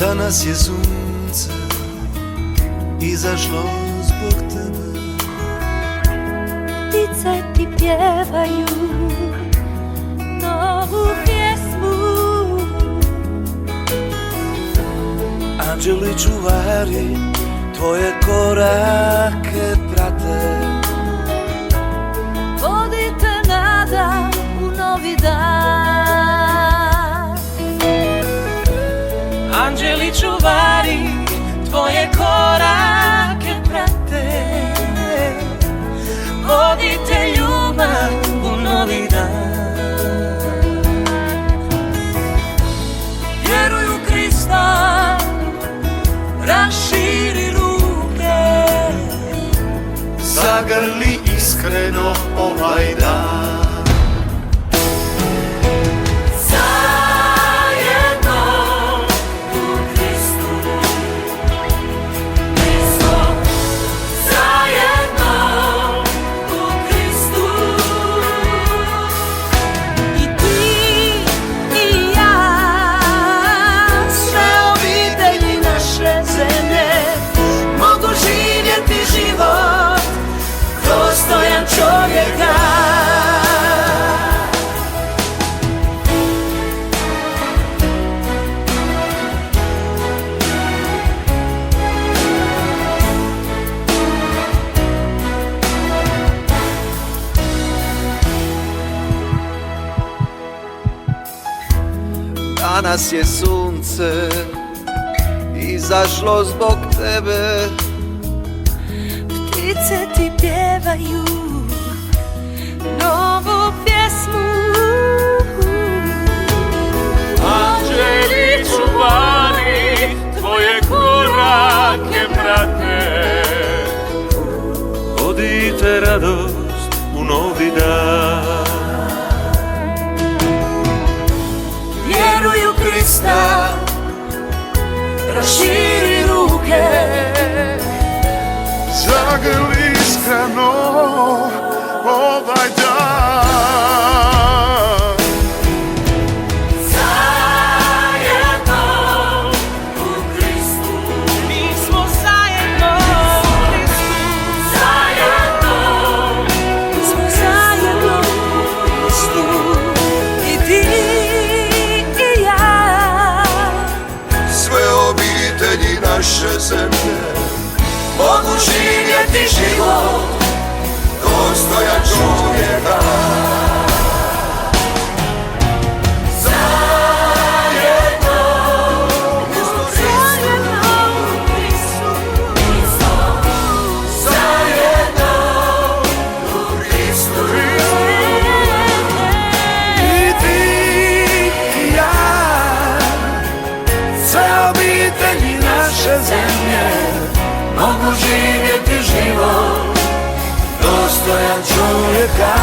Danas je sunce izašlo zbog tebe. Ptice ti pjevaju novu pjesmu. Anđeli čuvari tvoje korake prate. Vodite nada u novi dan. Anđeli čuvari tvoje korake prate. Vodite ljubav u novi dan. Vjeruj u Krista, raširi ruke, zagrli iskreno ovaj dan. Danas je sunce izašlo zbog tebe. Ptice ti pjevaju novu pjesmu. Anđeli čuvari tvoje korake prate. Vodite radost u novi dan. Vjeruj u Krista, raširi ruke, Zagrli iskreno ovaj dan. zajedno u Kristu. Mi smo zajedno u Kristu. Zajedno, mi smo zajedno u Kristu. I ti i ja. Sve obitelji naše zemlje mogu živjeti život dostojan čovjeka. Zajedno, Mi smo zajedno u Kristu. zajedno u Kristu. I ti i ja, sve obitelji naše zemlje mogu živjeti život dostojan čovjeka.